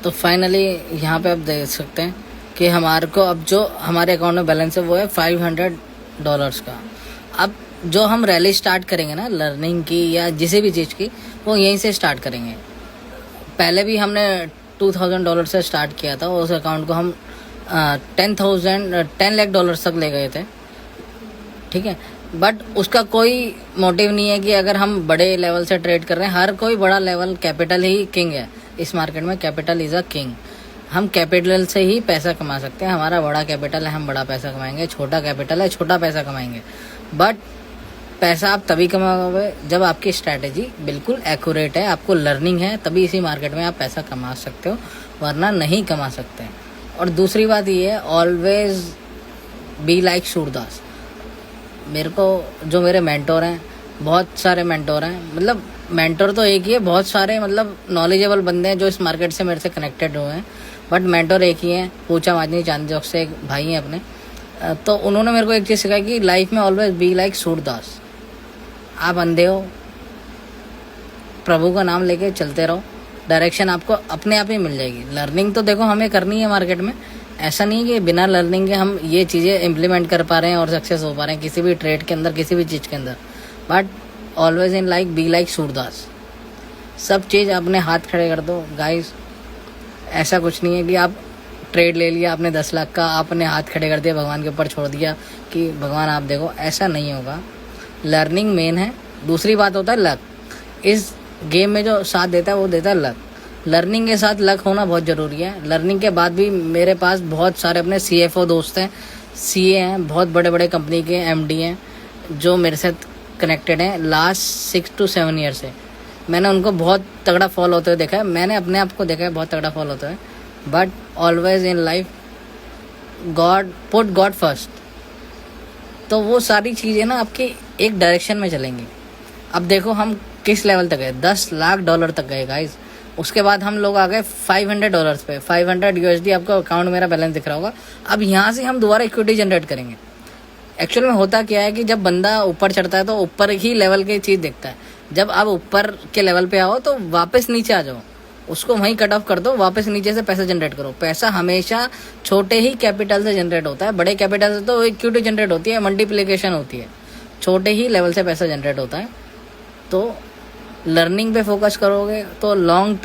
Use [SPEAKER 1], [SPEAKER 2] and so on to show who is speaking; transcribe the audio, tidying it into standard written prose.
[SPEAKER 1] तो फाइनली यहाँ पे आप देख सकते हैं कि हमारे को अब जो हमारे अकाउंट में बैलेंस है वो है $500 का। अब जो हम रैली स्टार्ट करेंगे ना लर्निंग की या किसी भी चीज़ की, वो यहीं से स्टार्ट करेंगे। पहले भी हमने $2000 से स्टार्ट किया था, उस अकाउंट को हम 10 लाख डॉलर तक ले गए थे, ठीक है। बट उसका कोई मोटिव नहीं है कि अगर हम बड़े लेवल से ट्रेड कर रहे हैं, हर कोई बड़ा लेवल, कैपिटल ही किंग है इस मार्केट में, कैपिटल इज़ अ किंग। हम कैपिटल से ही पैसा कमा सकते हैं। हमारा बड़ा कैपिटल है, हम बड़ा पैसा कमाएंगे, छोटा कैपिटल है, छोटा पैसा कमाएंगे। बट पैसा आप तभी कमाओगे जब आपकी स्ट्रैटेजी बिल्कुल एक्यूरेट है, आपको लर्निंग है, तभी इसी मार्केट में आप पैसा कमा सकते हो, वरना नहीं कमा सकते। और दूसरी बात ये है, ऑलवेज बी लाइक सूरदास। मेरे को जो मेरे मेंटोर हैं, बहुत सारे मेंटोर हैं, मतलब मेंटोर तो एक ही है, बहुत सारे मतलब नॉलेजेबल बंदे हैं जो इस मार्केट से मेरे से कनेक्टेड हुए हैं, बट मेंटोर एक ही है। पूछा माजनी चांदी चौक से एक भाई हैं अपने, तो उन्होंने मेरे को एक चीज़ सिखाई कि लाइफ में ऑलवेज बी लाइक सूरदास। आप अंधे हो, प्रभु का नाम लेके चलते रहो, डायरेक्शन आपको अपने आप ही मिल जाएगी। लर्निंग तो देखो हमें करनी है मार्केट में, ऐसा नहीं कि बिना लर्निंग के हम ये चीज़ें इम्प्लीमेंट कर पा रहे हैं और सक्सेस हो पा रहे हैं किसी भी ट्रेड के अंदर, किसी भी चीज़ के अंदर। But always in like be like Surdas. सब चीज़ अपने हाथ खड़े कर दो गाइस। ऐसा कुछ नहीं है कि आप ट्रेड ले लिया आपने 10 लाख का, आपने हाथ खड़े कर दिया, भगवान के ऊपर छोड़ दिया कि भगवान आप देखो, ऐसा नहीं होगा। लर्निंग मेन है, दूसरी बात होता है लक। इस गेम में जो साथ देता है वो देता है लक। लर्निंग के साथ लक होना बहुत ज़रूरी है। लर्निंग के बाद भी मेरे पास बहुत सारे अपने CFO दोस्त हैं, CA हैं, बहुत बड़े बड़े कंपनी के MD हैं जो मेरे साथ कनेक्टेड हैं लास्ट 6 to 7 ईयर से। मैंने उनको बहुत तगड़ा फॉल होते हुए देखा है, मैंने अपने आप को देखा है बहुत तगड़ा फॉल होता है। But always in life God, put God first. तो वो सारी चीज़ें ना आपकी एक डायरेक्शन में चलेंगी। अब देखो हम किस लेवल तक गए, $10 लाख तक गए गाइस। उसके बाद हम लोग आ गए $500 पे, 500 USD आपको अकाउंट मेरा बैलेंस दिख रहा होगा। अब यहाँ से हम दोबारा इक्विटी जनरेट करेंगे। एक्चुअल में होता क्या है कि जब बंदा ऊपर चढ़ता है तो ऊपर ही लेवल की चीज़ देखता है। जब आप ऊपर के लेवल पे आओ तो वापस नीचे आ जाओ, उसको वहीं कट ऑफ कर दो, वापस नीचे से पैसा जनरेट करो। पैसा हमेशा छोटे ही कैपिटल से जनरेट होता है, बड़े कैपिटल से तो इक्विटी जनरेट होती है, मल्टीप्लिकेशन होती है। छोटे ही लेवल से पैसा जनरेट होता है। तो लर्निंग पे फोकस करोगे तो लॉन्ग